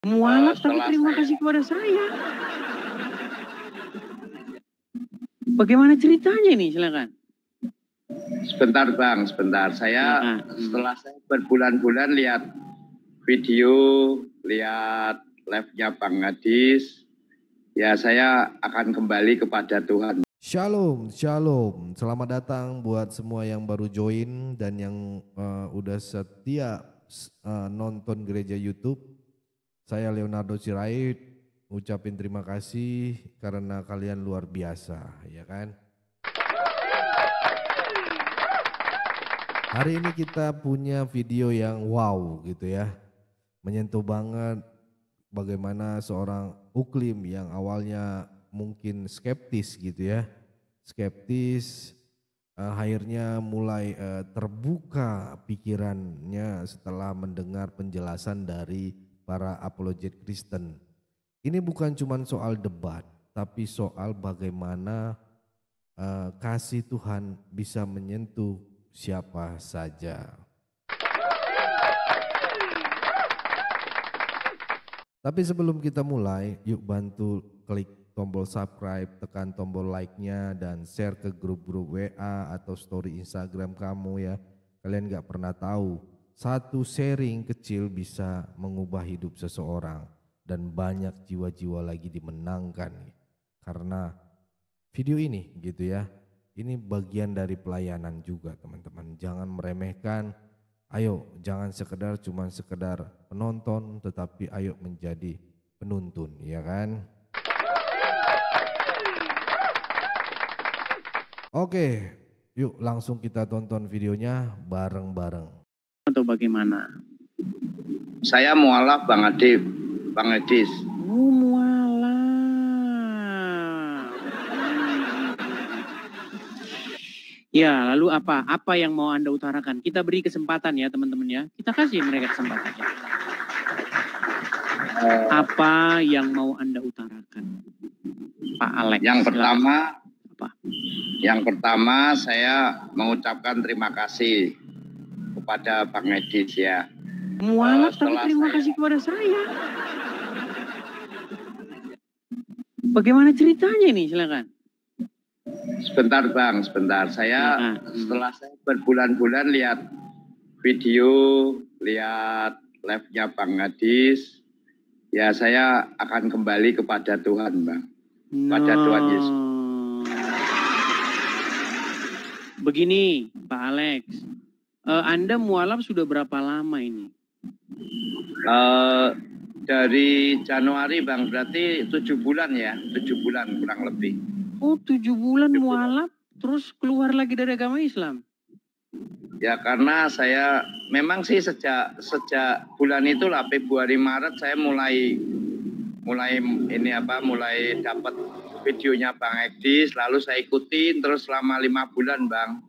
Mualaf tapi setelah terima saya... kasih kepada saya. Bagaimana ceritanya ini? Silakan. Sebentar Bang, sebentar. Saya setelah saya berbulan-bulan lihat video, lihat live-nya Bang Hadis, ya saya akan kembali kepada Tuhan. Shalom, shalom. Selamat datang buat semua yang baru join dan yang udah setia nonton gereja YouTube. Saya Leonardo Sirait, ucapin terima kasih karena kalian luar biasa, ya kan? Hari ini kita punya video yang wow gitu ya. Menyentuh banget bagaimana seorang Uklim yang awalnya mungkin skeptis gitu ya. Skeptis akhirnya mulai terbuka pikirannya setelah mendengar penjelasan dari para apologet Kristen. Ini bukan cuma soal debat, tapi soal bagaimana kasih Tuhan bisa menyentuh siapa saja. Tapi sebelum kita mulai, yuk bantu klik tombol subscribe, tekan tombol like-nya dan share ke grup-grup WA atau story Instagram kamu ya. Kalian gak pernah tahu, satu sharing kecil bisa mengubah hidup seseorang dan banyak jiwa-jiwa lagi dimenangkan karena video ini gitu ya. Ini bagian dari pelayanan juga teman-teman. Jangan meremehkan. Ayo jangan sekedar penonton, tetapi ayo menjadi penuntun, ya kan? Oke, yuk langsung kita tonton videonya bareng-bareng. Atau bagaimana? Saya mualaf Bang Hadis. Oh, mualaf. Ya, lalu apa? Apa yang mau Anda utarakan? Kita beri kesempatan ya teman-teman ya. Kita kasih mereka kesempatan. Ya. Apa yang mau Anda utarakan? Pak Alex. Yang pertama saya mengucapkan terima kasih kepada Bang Hadis ya. Mualaf tapi terima kasih kepada saya. Bagaimana ceritanya ini? Silakan. Sebentar Bang, sebentar. Saya setelah saya berbulan-bulan lihat video, lihat live-nya Bang Hadis, ya saya akan kembali kepada Tuhan Bang. Pada Tuhan Yesus. Begini Pak Alex, Anda mualaf sudah berapa lama ini? Dari Januari Bang, berarti 7 bulan ya, 7 bulan kurang lebih. Oh 7 bulan mualaf, terus keluar lagi dari agama Islam? Ya karena saya memang sih sejak bulan itulah Februari Maret saya mulai dapat videonya Bang Hadis, lalu saya ikutin terus selama 5 bulan Bang.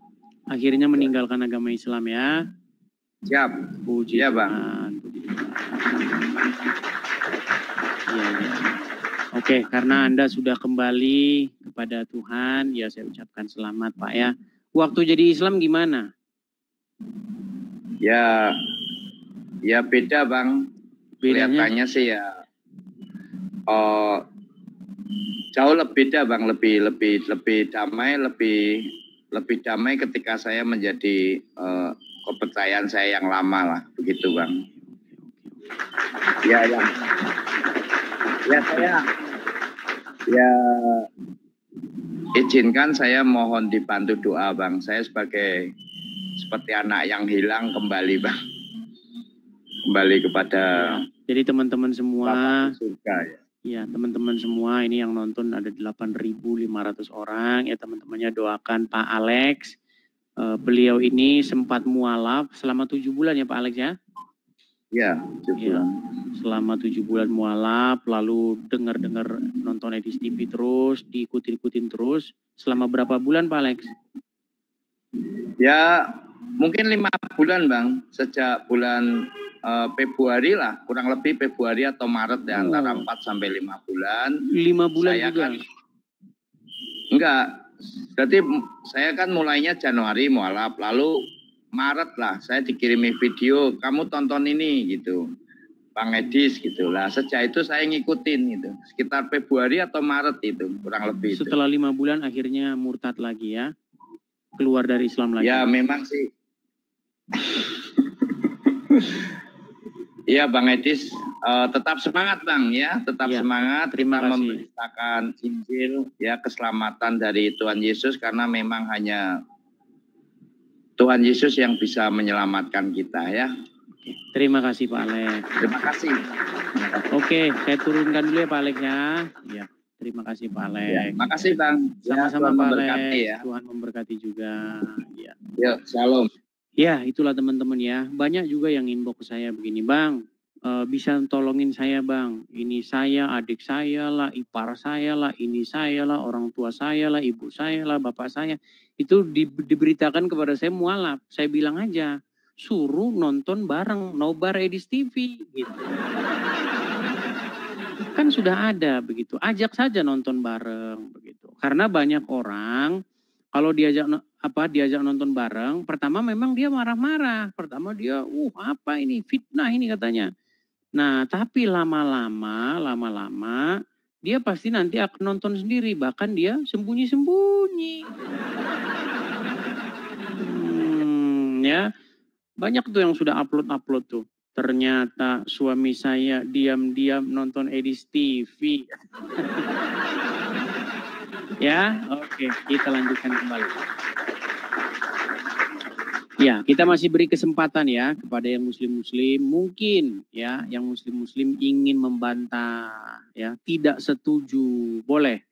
Akhirnya meninggalkan agama Islam ya? Siap. Puji ya Tuhan. Bang. Iya. Oke, karena Anda sudah kembali kepada Tuhan, ya saya ucapkan selamat Pak ya. Waktu jadi Islam gimana? Ya beda Bang. Kelihatannya sih ya jauh lebih beda Bang, lebih damai, lebih damai ketika saya menjadi kepercayaan saya yang lama lah, begitu Bang. Ya saya izinkan saya mohon dibantu doa Bang. Saya seperti anak yang hilang kembali Bang. Kembali kepada jadi teman-teman semua surga ya. Ya teman-teman semua ini yang nonton ada 8.500 orang ya teman-temannya doakan Pak Alex. Beliau ini sempat mualaf selama 7 bulan ya Pak Alex ya? Ya, 7 bulan. Selama 7 bulan mualaf, lalu dengar-dengar nonton Hadis TV terus, diikutin terus. Selama berapa bulan Pak Alex? Ya mungkin 5 bulan Bang, sejak bulan Februari lah, kurang lebih Februari atau Maret ya, antara 4 sampai 5 bulan. 5 bulan saya juga? Enggak, berarti saya kan mulainya Januari mualaf, lalu Maret lah saya dikirimi video, kamu tonton ini gitu. Bang Edis gitu lah. Sejak itu saya ngikutin gitu. Sekitar Februari atau Maret itu kurang lebih. Setelah 5 bulan akhirnya murtad lagi ya. Keluar dari Islam lagi. Ya memang sih. Iya Bang Edis, tetap semangat Bang ya, tetap semangat. Terima kita kasih. memberitakan Injil ya, keselamatan dari Tuhan Yesus, karena memang hanya Tuhan Yesus yang bisa menyelamatkan kita ya. Terima kasih Pak Alex. Terima kasih. Oke, saya turunkan dulu ya Pak Alex ya. Ya, terima kasih Pak Alex. Ya, makasih Bang. Sama-sama ya, Pak Alex. Ya. Tuhan memberkati juga. Ya. Yuk, shalom. Ya, itulah teman-teman ya. Banyak juga yang inbox saya begini, Bang. Bisa tolongin saya Bang. Ini saya, adik saya lah, ipar saya lah, ini saya lah, orang tua saya lah, ibu saya lah, bapak saya. Itu diberitakan kepada saya mualaf. Saya bilang aja, suruh nonton bareng Nobar Edis TV gitu. Kan sudah ada begitu. Ajak saja nonton bareng begitu. Karena banyak orang kalau diajak nonton bareng, pertama memang dia marah-marah. Pertama dia, apa ini, fitnah ini katanya. Nah, tapi lama-lama dia pasti nanti akan nonton sendiri. Bahkan dia sembunyi-sembunyi. Ya, banyak tuh yang sudah upload tuh. Ternyata suami saya diam-diam nonton Edis TV. Ya, oke, kita lanjutkan kembali. Ya, kita masih beri kesempatan ya kepada yang muslim-muslim, mungkin ya yang muslim-muslim ingin membantah ya, tidak setuju, boleh.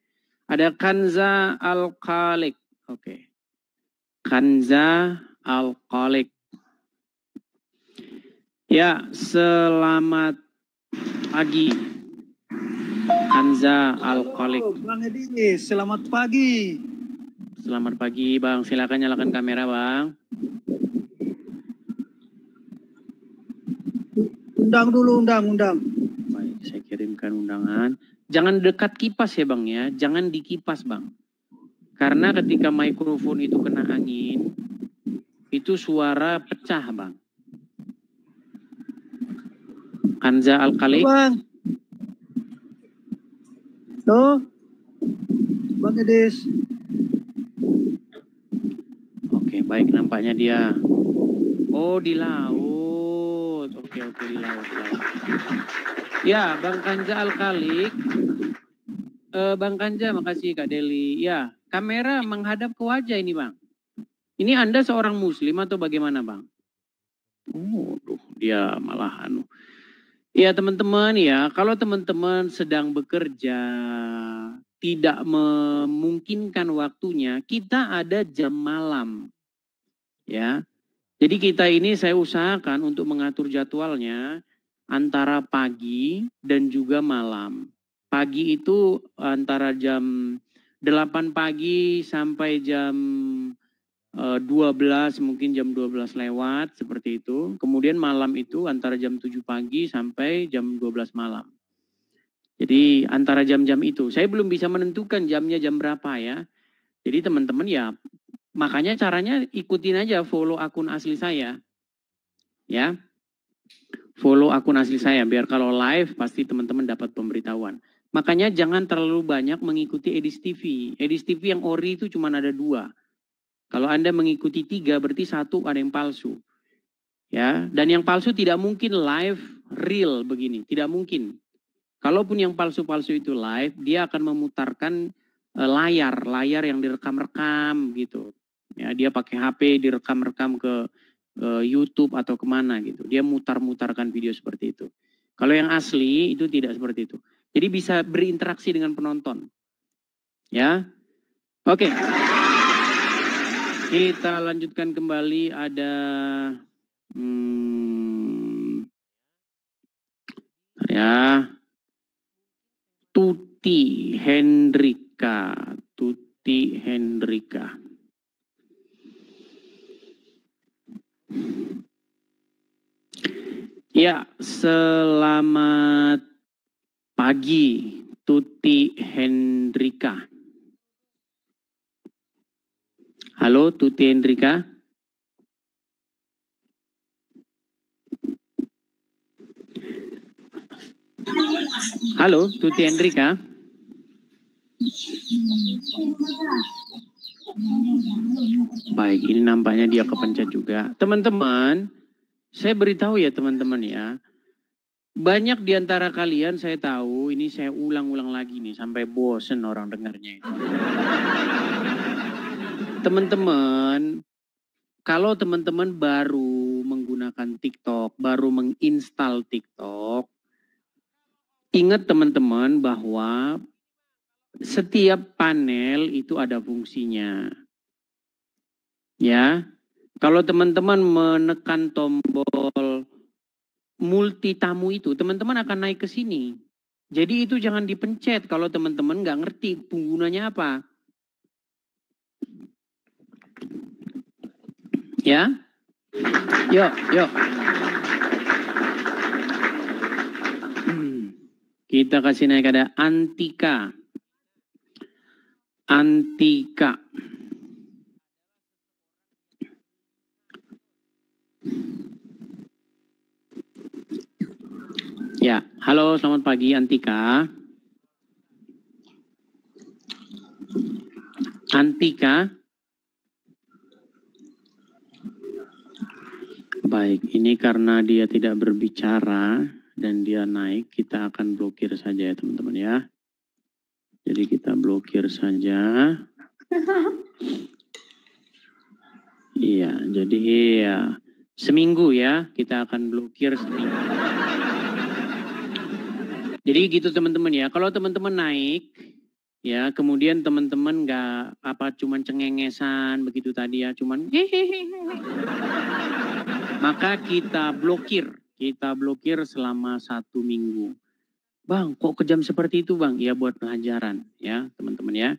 Ada Kanza Al-Khaliq. Oke. Kanza Al-Khaliq. Ya, selamat pagi. Kanza Al-Khaliq. Bang Edis, selamat pagi. Selamat pagi Bang, silakan nyalakan kamera Bang. Undang dulu, undang. Baik, saya kirimkan undangan. Jangan dekat kipas ya Bang ya, jangan dikipas Bang. Karena ketika mikrofon itu kena angin, itu suara pecah Bang. Kanza Al-Khaliq. Bang. Tuh, Bang Edis. Oke, baik, nampaknya dia. Oh, di laut. Oke, di laut. Ya, Bang Kanza Al-Khaliq. Bang Kanza, makasih Kak Deli. Ya, kamera menghadap ke wajah ini Bang. Ini Anda seorang muslim atau bagaimana Bang? Dia malah Ya teman-teman ya, kalau teman-teman sedang bekerja, tidak memungkinkan waktunya, kita ada jam malam. Ya. Jadi kita ini saya usahakan untuk mengatur jadwalnya antara pagi dan juga malam. Pagi itu antara jam 8 pagi sampai jam 12, mungkin jam 12 lewat seperti itu. Kemudian malam itu antara jam 7 pagi sampai jam 12 malam. Jadi antara jam-jam itu. Saya belum bisa menentukan jamnya jam berapa ya. Jadi teman-teman ya, makanya caranya ikutin aja follow akun asli saya. Ya. Follow akun asli saya biar kalau live pasti teman-teman dapat pemberitahuan. Makanya jangan terlalu banyak mengikuti Edis TV. Edis TV yang ori itu cuma ada 2. Kalau Anda mengikuti 3 berarti 1 ada yang palsu. Ya, dan yang palsu tidak mungkin live real begini, tidak mungkin. Kalaupun yang palsu-palsu itu live, dia akan memutarkan layar yang direkam-rekam gitu. Ya, dia pakai HP direkam-rekam ke YouTube atau kemana gitu. Dia mutar-mutarkan video seperti itu. Kalau yang asli itu tidak seperti itu. Jadi bisa berinteraksi dengan penonton. Ya. Oke. Kita lanjutkan kembali, ada Tuti Hendrika. Ya, selamat pagi Tuti Hendrika. Halo Tuti Hendrika. Halo, Tuti Hendrika. Baik, ini nampaknya dia kepencet juga. Teman-teman, saya beritahu ya teman-teman ya. Banyak di antara kalian saya tahu, ini saya ulang-ulang lagi nih sampai bosen orang dengarnya. Teman-teman, kalau teman-teman baru menggunakan TikTok, baru menginstal TikTok, ingat teman-teman bahwa setiap panel itu ada fungsinya. Ya, kalau teman-teman menekan tombol multi tamu itu, teman-teman akan naik ke sini. Jadi itu jangan dipencet kalau teman-teman nggak ngerti penggunanya apa. Ya, yuk. Kita kasih naik ada Antika. Ya, halo, selamat pagi Antika. Baik, ini karena dia tidak berbicara dan dia naik, kita akan blokir saja ya teman-teman ya. Jadi kita blokir saja. Iya, jadi ya seminggu ya kita akan blokir seminggu. Jadi gitu teman-teman ya. Kalau teman-teman naik ya, kemudian teman-teman nggak cuman cengengesan begitu tadi ya, cuman hehehe. Maka kita blokir selama 1 minggu. Bang, kok kejam seperti itu bang? Ya buat pelajaran ya teman-teman ya.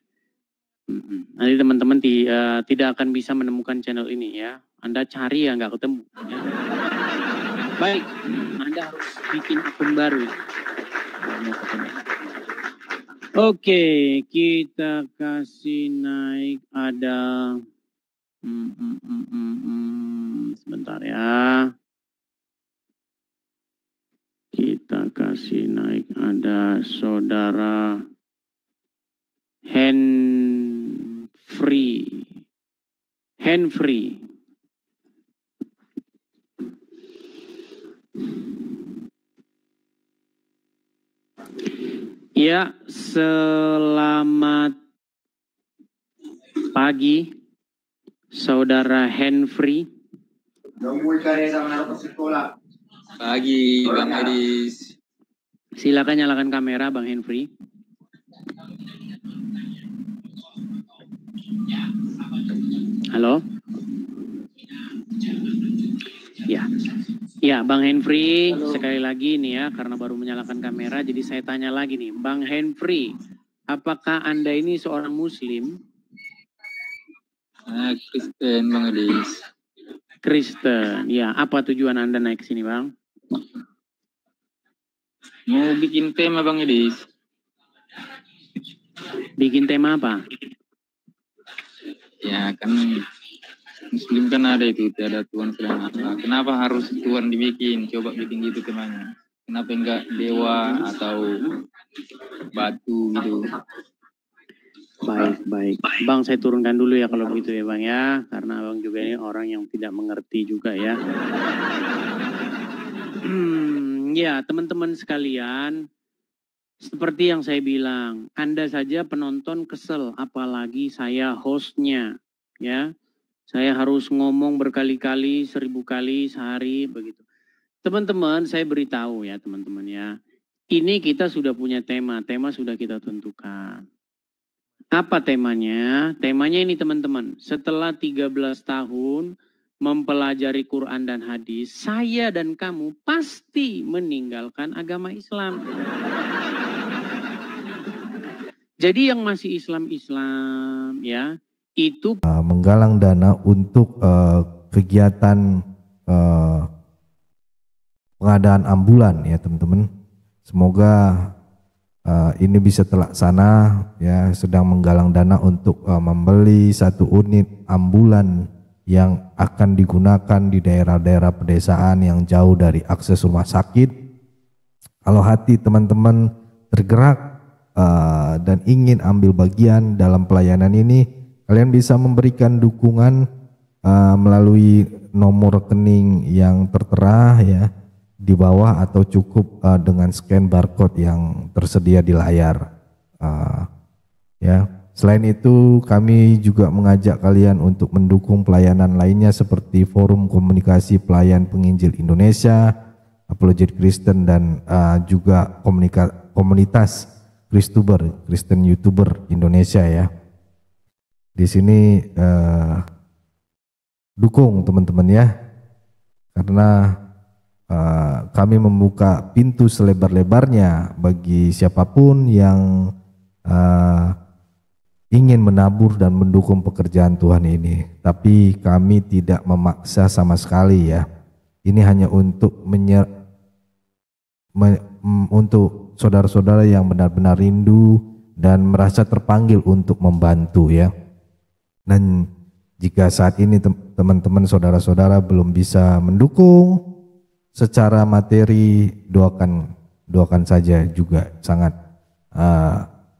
Nanti teman-teman tidak akan bisa menemukan channel ini ya. Anda cari ya nggak ketemu. Ya. Baik, Anda harus bikin akun baru. Oke, kita kasih naik ada sebentar ya. Kita kasih naik ada saudara Henfree. Ya, selamat pagi saudara Henfree. Pagi Bang Edis. Silakan nyalakan kamera Bang Henfree. Halo. Ya Bang Henfree, sekali lagi nih ya, karena baru menyalakan kamera, jadi saya tanya lagi nih, Bang Henfree, apakah Anda ini seorang Muslim? Kristen Bang Edis. Kristen, ya. Apa tujuan Anda naik ke sini Bang? Mau bikin tema Bang Edis. Bikin tema apa? Ya kan Muslim kan ada itu, tiada Tuhan selain Allah. Kenapa harus Tuhan dibikin? Coba bikin gitu temanya. Kenapa enggak dewa atau batu gitu? Baik. Bang, saya turunkan dulu ya kalau begitu ya Bang ya. Karena Bang juga ini orang yang tidak mengerti juga ya. Ya, teman-teman sekalian. Seperti yang saya bilang, Anda saja penonton kesel. Apalagi saya hostnya. Ya, saya harus ngomong berkali-kali, 1000 kali sehari begitu. Teman-teman, saya beritahu ya teman-teman ya. Ini kita sudah punya tema sudah kita tentukan. Apa temanya? Temanya ini teman-teman, setelah 13 tahun mempelajari Quran dan hadis, saya dan kamu pasti meninggalkan agama Islam. Jadi yang masih Islam ya, itu menggalang dana untuk kegiatan pengadaan ambulan ya teman-teman. Semoga ini bisa terlaksana ya, sedang menggalang dana untuk membeli 1 unit ambulan yang akan digunakan di daerah-daerah pedesaan yang jauh dari akses rumah sakit Kalau hati teman-teman tergerak dan ingin ambil bagian dalam pelayanan ini, kalian bisa memberikan dukungan melalui nomor rekening yang tertera ya di bawah, atau cukup dengan scan barcode yang tersedia di layar. Ya, selain itu kami juga mengajak kalian untuk mendukung pelayanan lainnya seperti Forum Komunikasi Pelayan Penginjil Indonesia, Apologet Kristen, dan juga komunitas Kristen YouTuber Indonesia ya. Di sini dukung teman-teman ya, karena kami membuka pintu selebar-lebarnya bagi siapapun yang ingin menabur dan mendukung pekerjaan Tuhan ini. Tapi kami tidak memaksa sama sekali ya. Ini hanya untuk untuk saudara-saudara yang benar-benar rindu dan merasa terpanggil untuk membantu ya. Dan jika saat ini teman-teman saudara-saudara belum bisa mendukung secara materi, doakan saja juga. Sangat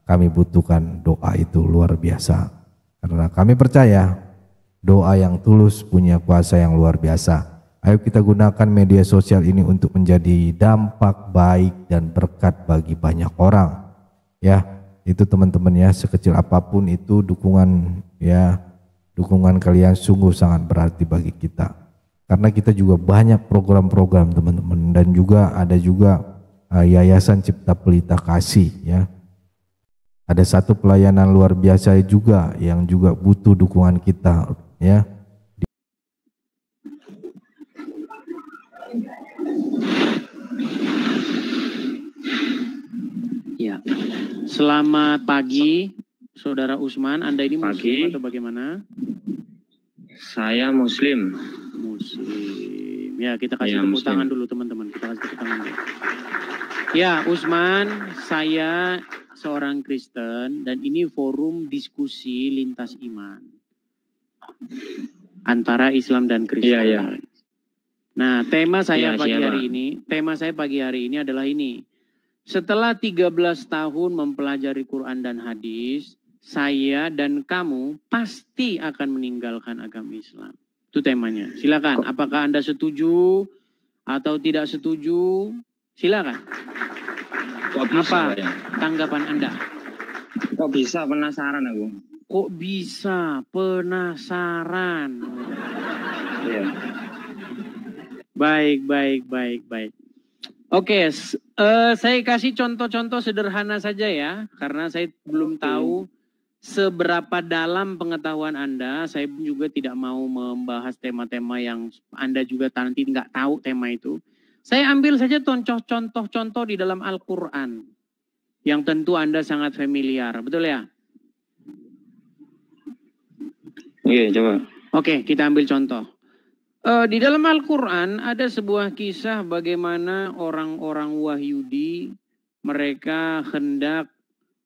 kami butuhkan doa itu luar biasa, karena kami percaya doa yang tulus punya kuasa yang luar biasa. Ayo kita gunakan media sosial ini untuk menjadi dampak baik dan berkat bagi banyak orang ya. Itu teman-teman ya, sekecil apapun itu dukungan ya, dukungan kalian sungguh sangat berarti bagi kita. Karena kita juga banyak program-program teman-teman, dan juga ada Yayasan Cipta Pelita Kasih ya. Ada satu pelayanan luar biasa juga yang juga butuh dukungan kita ya. Ya. Selamat pagi Saudara Usman, Anda ini Muslim atau bagaimana? Saya Muslim. Muslim. Ya, kita kasih tepuk tangan dulu teman-teman. Kita kasih tepuk tangan dulu. Ya, Usman, saya seorang Kristen dan ini forum diskusi lintas iman antara Islam dan Kristen. Iya, iya. Nah, tema saya pagi hari ini adalah ini. Setelah 13 tahun mempelajari Quran dan hadis, saya dan kamu pasti akan meninggalkan agama Islam. Itu temanya. Silakan. Apakah Anda setuju atau tidak setuju? Silakan. Apa tanggapan Anda? Kok bisa, penasaran aku. Kok bisa penasaran? Iya. Baik. Oke, saya kasih contoh-contoh sederhana saja ya, karena saya belum tahu seberapa dalam pengetahuan Anda. Saya pun juga tidak mau membahas tema-tema yang Anda juga nanti nggak tahu tema itu. Saya ambil saja contoh-contoh di dalam Al-Quran yang tentu Anda sangat familiar, betul ya? Iya, coba. Oke, kita ambil contoh. Di dalam Al-Quran ada sebuah kisah bagaimana orang-orang Wahyudi mereka hendak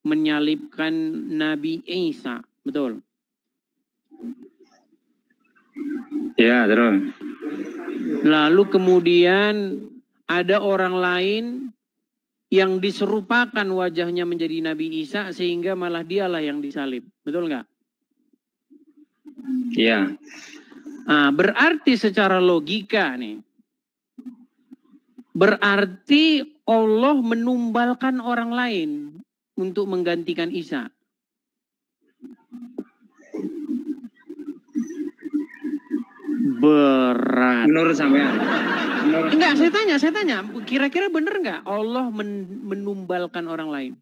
menyalibkan Nabi Isa, betul? Ya, terus. Lalu kemudian ada orang lain yang diserupakan wajahnya menjadi Nabi Isa sehingga malah dialah yang disalib, betul nggak? Iya. Nah, berarti secara logika nih, berarti Allah menumbalkan orang lain untuk menggantikan Isa. Berat. Menurut sampean? Enggak, saya tanya, kira-kira benar nggak Allah menumbalkan orang lain?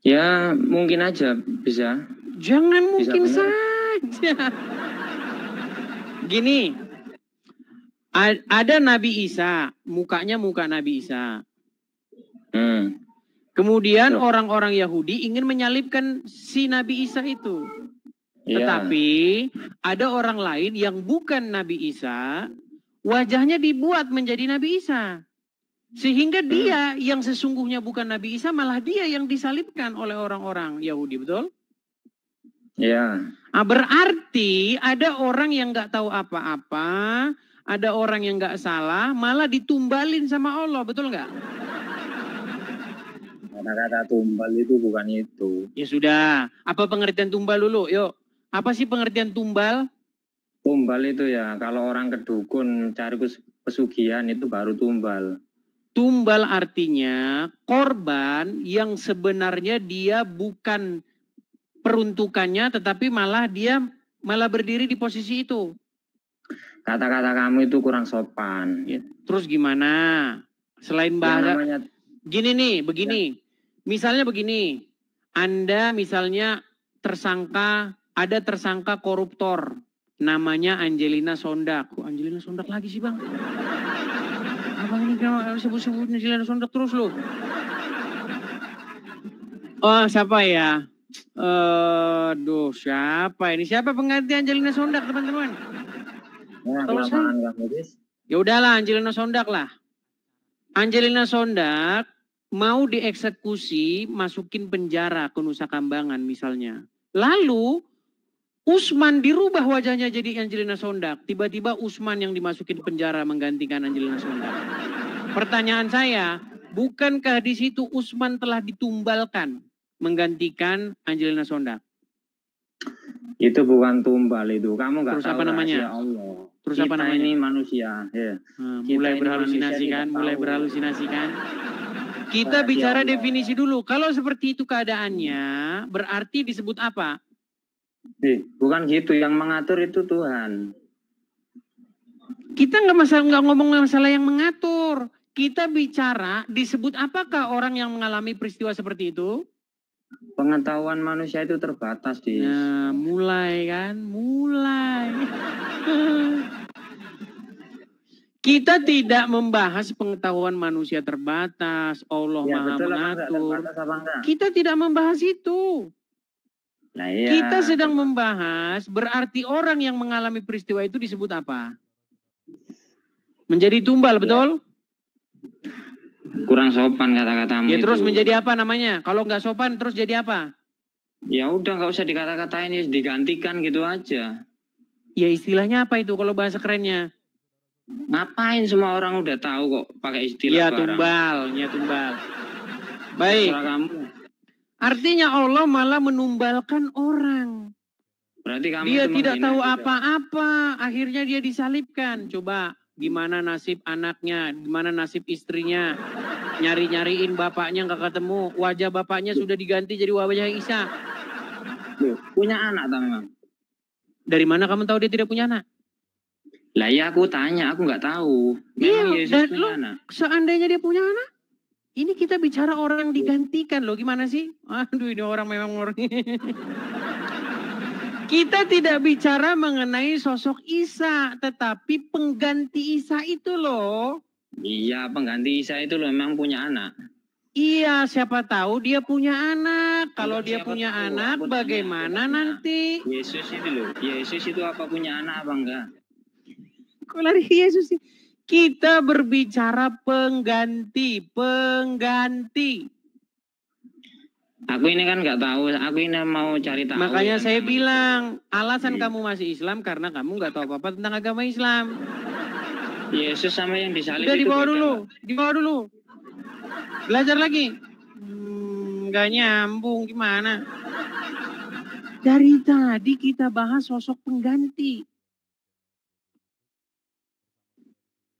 Ya, mungkin aja bisa. Jangan mungkin bisa saja. Gini, ada Nabi Isa, mukanya muka Nabi Isa. Kemudian orang-orang Yahudi ingin menyalibkan si Nabi Isa itu. Tetapi ada orang lain yang bukan Nabi Isa, wajahnya dibuat menjadi Nabi Isa. Sehingga dia yang sesungguhnya bukan Nabi Isa, malah dia yang disalibkan oleh orang-orang Yahudi, betul? Iya. Berarti ada orang yang nggak tahu apa-apa, ada orang yang nggak salah malah ditumbalin sama Allah, betul nggak? Kata-kata tumbal itu bukan itu. Ya sudah, apa pengertian tumbal dulu? Yuk, apa sih pengertian tumbal? Tumbal itu ya kalau orang ke dukun cari pesugihan itu baru tumbal. Tumbal artinya korban yang sebenarnya dia bukan peruntukannya, tetapi malah dia berdiri di posisi itu. Kata-kata kamu itu kurang sopan. Ya, terus gimana? Selain bahasa, gini nih, begini. Ya. Misalnya begini, Anda misalnya ada tersangka koruptor, namanya Angelina Sondak. Kok Angelina Sondak lagi sih bang? Abang ini kalau sebut-sebut Angelina Sondak terus loh. Oh siapa ya? Siapa ini? Siapa pengganti Angelina Sondak teman-teman? Ya udahlah Angelina Sondak lah. Angelina Sondak mau dieksekusi, masukin penjara ke Nusa Kambangan misalnya. Lalu Usman dirubah wajahnya jadi Angelina Sondak. Tiba-tiba Usman yang dimasukin penjara menggantikan Angelina Sondak. Pertanyaan saya, bukankah di situ Usman telah ditumbalkan menggantikan Angelina Sondak? Itu bukan tumbal itu. Kamu nggak tahu apa namanya? Allah. Terus kita apa namanya? Ini manusia. Ya. Mulai berhalusinasi kan? Mulai berhalusinasi kan? Kita bicara definisi dulu. Kalau seperti itu keadaannya, berarti disebut apa? Bukan gitu. Yang mengatur itu Tuhan. Kita nggak ngomong masalah yang mengatur. Kita bicara disebut apakah orang yang mengalami peristiwa seperti itu? Pengetahuan manusia itu terbatas, Dis. Nah, mulai kan? Mulai. Kita tidak membahas pengetahuan manusia terbatas, Allah ya, Maha mengatur. Terbatas, kita tidak membahas itu. Nah, iya. Kita sedang membahas berarti orang yang mengalami peristiwa itu disebut apa? Menjadi tumbal, betul? Kurang sopan kata-katamu. Ya terus menjadi apa namanya? Kalau nggak sopan terus jadi apa? Ya udah nggak usah dikata-katain, digantikan gitu aja. Ya istilahnya apa itu kalau bahasa kerennya? Ngapain semua orang udah tahu kok pakai istilah ya tumbal, ya tumbal. Baik. Kamu. Artinya Allah malah menumbalkan orang. Berarti kamu dia tidak tahu apa-apa, akhirnya dia disalibkan. Coba gimana nasib anaknya, gimana nasib istrinya? Nyari-nyariin bapaknya nggak ketemu, wajah bapaknya sudah diganti jadi wajah Isa. Punya anak memang. Dari mana kamu tahu dia tidak punya anak? Lah ya aku tanya, aku nggak tahu. Memang Yesus punya anak. Seandainya dia punya anak, ini kita bicara orang yang digantikan loh. Gimana sih? Aduh ini orang memang orang. Kita tidak bicara mengenai sosok Isa, tetapi pengganti Isa itu loh. Iya, pengganti Isa itu loh memang punya anak. Iya, siapa tahu dia punya anak. Kalau dia punya anak, bagaimana nanti? Yesus itu loh. Yesus itu apa punya anak apa enggak? Kok lari Yesus sih? Kita berbicara pengganti. Aku ini kan nggak tahu. Aku ini mau cari tahu. Makanya saya bilang, alasan kamu masih Islam karena kamu nggak tahu apa-apa tentang agama Islam. Yesus sama yang disalib udah dibawa dulu. Belajar lagi. Nggak nyambung gimana? Dari tadi kita bahas sosok pengganti.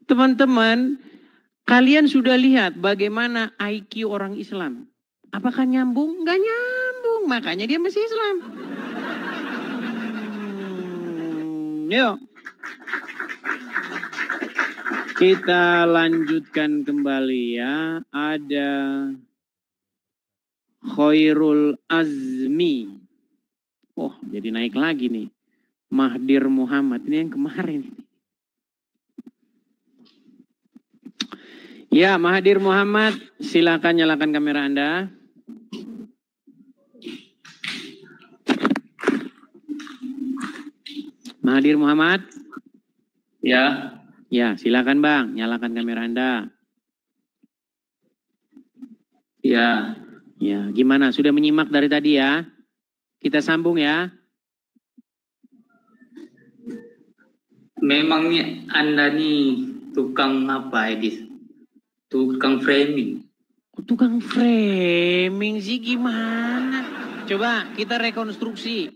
Teman-teman, kalian sudah lihat bagaimana IQ orang Islam. Apakah nyambung? Nggak nyambung. Makanya dia masih Islam. Yuk. Kita lanjutkan kembali ya. Ada Khairul Azmi. Oh, jadi naik lagi nih. Mahdir Muhammad. Ini yang kemarin. Ya, Mahathir Muhammad, silakan nyalakan kamera Anda. Mahathir Muhammad. Ya. Ya, silakan Bang, nyalakan kamera Anda. Ya. Ya, gimana? Sudah menyimak dari tadi ya? Kita sambung ya. memangnya Anda nih tukang apa, Edis? Tukang framing. Tukang framing sih gimana? Coba kita rekonstruksi.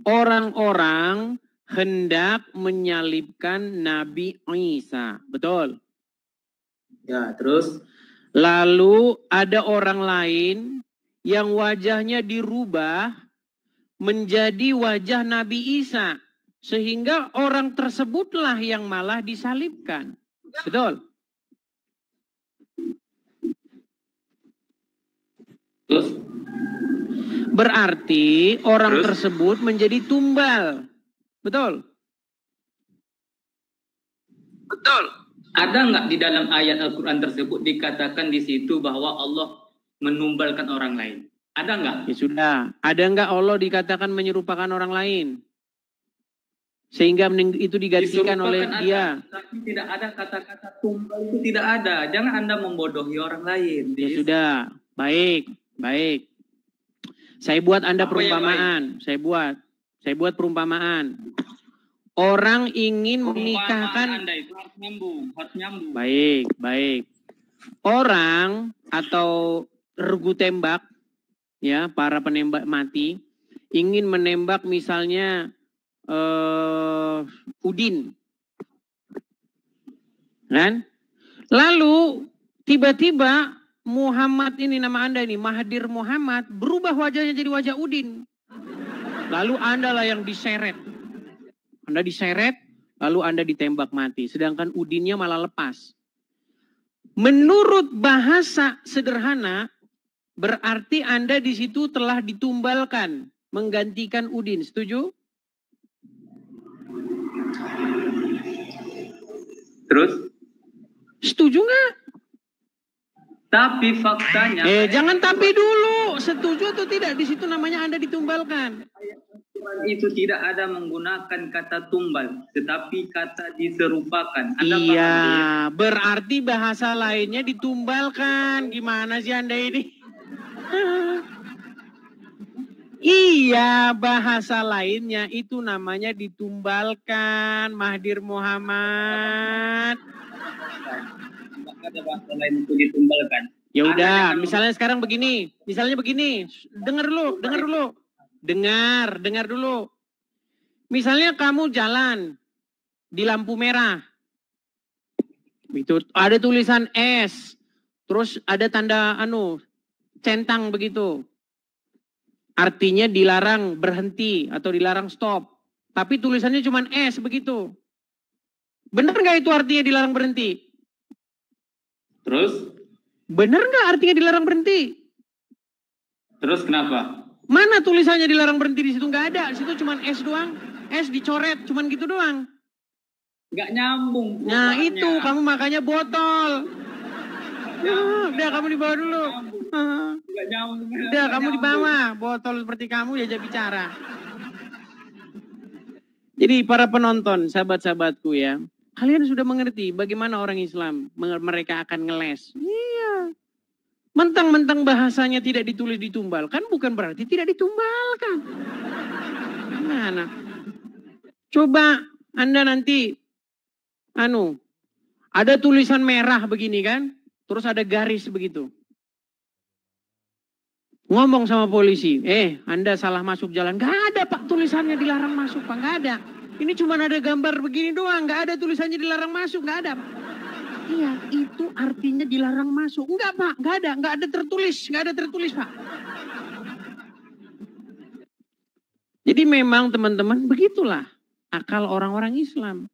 Orang-orang hendak menyalibkan Nabi Isa. Betul? Ya, terus? Lalu ada orang lain yang wajahnya dirubah menjadi wajah Nabi Isa. Sehingga orang tersebutlah yang malah disalibkan. Betul? Terus? Berarti orang tersebut menjadi tumbal. Betul? Betul. Ada nggak di dalam ayat Al-Quran tersebut dikatakan di situ bahwa Allah menumbalkan orang lain? Ada nggak? Ya sudah. Ada nggak Allah dikatakan menyerupakan orang lain? Sehingga itu digantikan oleh dia. Tapi tidak ada kata-kata tumbal, itu tidak ada. Jangan Anda membodohi orang lain. Ya sudah. Baik. Baik. Saya buat Anda perumpamaan. Saya buat perumpamaan. Orang ingin menikahkan. Anda itu harus nyambung. Baik, baik. Orang atau regu tembak, ya, para penembak mati ingin menembak misalnya Udin, kan? Lalu tiba-tiba Muhammad ini, nama Anda ini Mahathir Muhammad, berubah wajahnya jadi wajah Udin. Lalu Anda lah yang diseret. Anda diseret, lalu Anda ditembak mati. Sedangkan Udinnya malah lepas. Menurut bahasa sederhana, berarti Anda di situ telah ditumbalkan, menggantikan Udin. Setuju? Terus? Setuju nggak? Tapi faktanya... Jangan tapi dulu. Setuju atau tidak? Di situ namanya Anda ditumbalkan. Itu tidak ada menggunakan kata tumbal, tetapi kata diserupakan. Iya, berarti bahasa lainnya ditumbalkan. Gimana sih Anda ini? Iya, bahasa lainnya itu namanya ditumbalkan. Mahathir Muhammad. Ada bahasa lain itu ditumbalkan. Ya udah, misalnya sekarang begini. Misalnya begini. Dengar dulu. Dengar dulu. Misalnya kamu jalan di lampu merah. Itu ada tulisan S. Terus ada tanda centang begitu. Artinya dilarang berhenti atau dilarang stop. Tapi tulisannya cuma S begitu. Benar nggak itu artinya dilarang berhenti? Terus? Benar nggak artinya dilarang berhenti? Terus kenapa? Mana tulisannya dilarang berhenti di situ? Nggak ada. Di situ cuma S doang. S dicoret, cuma gitu doang. Nggak nyambung. Nah itu kamu makanya botol. Udah kamu dibawa dulu. Nggak nyambung. Udah kamu dibawa. Botol seperti kamu diajak bicara. Jadi para penonton, sahabat-sahabatku ya. Kalian sudah mengerti bagaimana orang Islam mereka akan ngeles. Iya. Mentang-mentang bahasanya tidak ditulis ditumbalkan bukan berarti tidak ditumbalkan. Gimana? Coba Anda nanti ada tulisan merah begini kan? Terus ada garis begitu. Ngomong sama polisi, Anda salah masuk jalan. Gak ada Pak tulisannya dilarang masuk Pak, gak ada. Ini cuma ada gambar begini doang, gak ada tulisannya dilarang masuk, gak ada Pak. Iya, itu artinya dilarang masuk. Enggak Pak, gak ada tertulis Pak. Jadi memang teman-teman begitulah akal orang-orang Islam.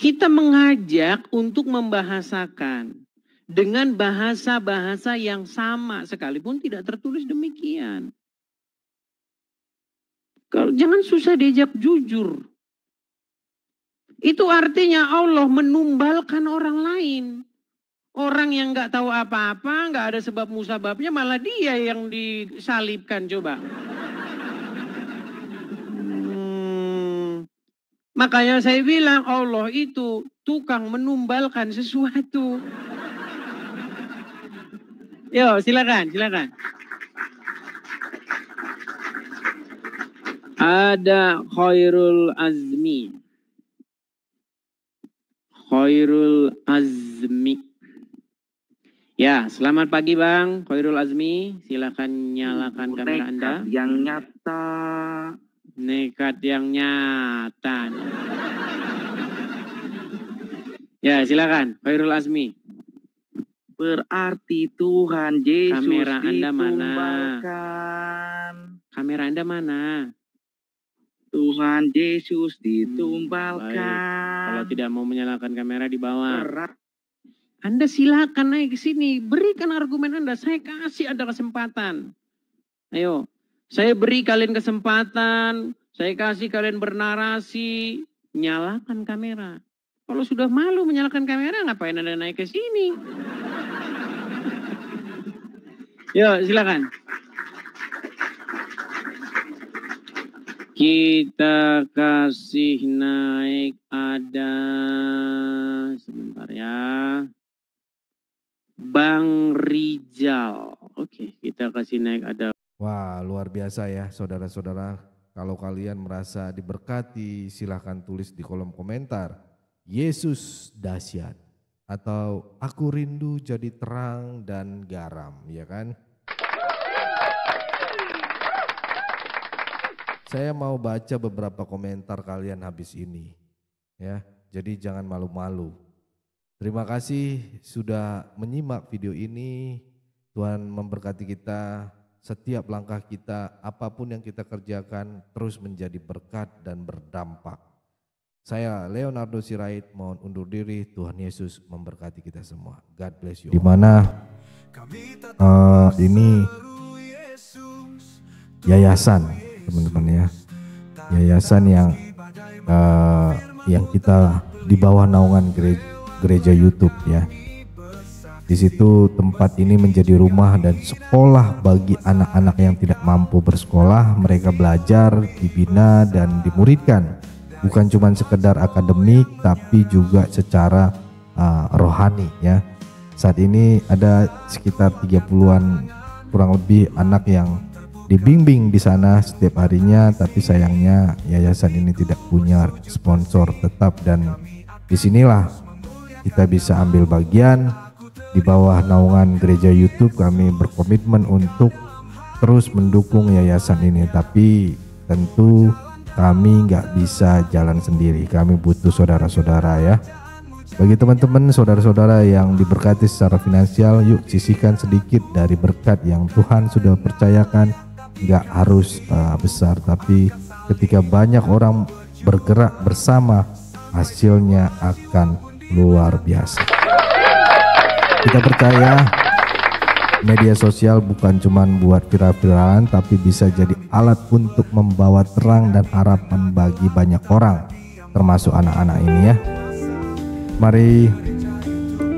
Kita mengajak untuk membahasakan dengan bahasa-bahasa yang sama sekalipun tidak tertulis demikian. Kalau jangan susah diajak jujur. Itu artinya Allah menumbalkan orang lain. Orang yang nggak tahu apa-apa, nggak ada sebab musababnya, malah dia yang disalibkan coba. Makanya saya bilang Allah itu tukang menumbalkan sesuatu. Yo, silakan. Ada Khairul Azmi. Khairul Azmi. Ya, selamat pagi Bang Khairul Azmi. Silakan nyalakan kamera Anda. Yang nyata. Nekat yang nyata. Ya, silakan Khairul Azmi. Berarti Tuhan Yesus Kamera Anda mana? ditumbalkan. Kamera Anda mana? Tuhan Yesus ditumbalkan. Baik. Kalau tidak mau menyalakan kamera di bawah. Berat. Anda silakan naik ke sini. Berikan argumen Anda. Saya kasih Anda kesempatan. Ayo. Saya beri kalian kesempatan. Saya kasih kalian bernarasi. Nyalakan kamera. Kalau sudah malu menyalakan kamera, ngapain Anda naik ke sini? Yuk, silakan. Kita kasih naik ada, sebentar ya, Bang Rijal. Oke, kita kasih naik ada. Wah, luar biasa ya saudara-saudara. Kalau kalian merasa diberkati, silahkan tulis di kolom komentar. Yesus dahsyat. Atau aku rindu jadi terang dan garam, ya kan? Saya mau baca beberapa komentar kalian habis ini, ya. Jadi jangan malu-malu. Terima kasih sudah menyimak video ini. Tuhan memberkati kita, setiap langkah kita, apapun yang kita kerjakan terus menjadi berkat dan berdampak. Saya Leonardo Sirait mohon undur diri. Tuhan Yesus memberkati kita semua. God bless you. Di mana ini yayasan. Teman-teman ya, yayasan yang kita di bawah naungan gereja YouTube ya. Di situ tempat ini menjadi rumah dan sekolah bagi anak-anak yang tidak mampu bersekolah. Mereka belajar, dibina dan dimuridkan. Bukan cuma sekedar akademik tapi juga secara rohani ya. Saat ini ada sekitar 30-an kurang lebih anak yang dibimbing di sana setiap harinya, tapi sayangnya yayasan ini tidak punya sponsor tetap dan disinilah kita bisa ambil bagian. Di bawah naungan gereja YouTube kami berkomitmen untuk terus mendukung yayasan ini, tapi tentu kami nggak bisa jalan sendiri, kami butuh saudara-saudara ya. Bagi teman-teman saudara-saudara yang diberkati secara finansial, yuk sisihkan sedikit dari berkat yang Tuhan sudah percayakan. Nggak harus besar, tapi ketika banyak orang bergerak bersama, hasilnya akan luar biasa. Kita percaya media sosial bukan cuma buat viral-viralan, tapi bisa jadi alat untuk membawa terang dan harapan bagi banyak orang, termasuk anak-anak ini ya. Mari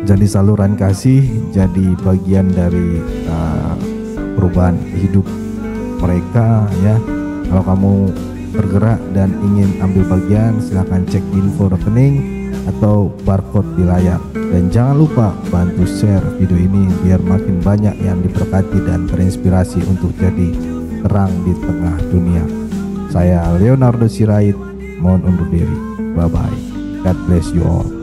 jadi saluran kasih, jadi bagian dari perubahan hidup mereka ya. Kalau kamu bergerak dan ingin ambil bagian, silahkan cek info rekening atau barcode di layar. Dan jangan lupa bantu share video ini biar makin banyak yang diberkati dan terinspirasi untuk jadi terang di tengah dunia. Saya Leonardo Sirait mohon undur diri. Bye bye. God bless you all.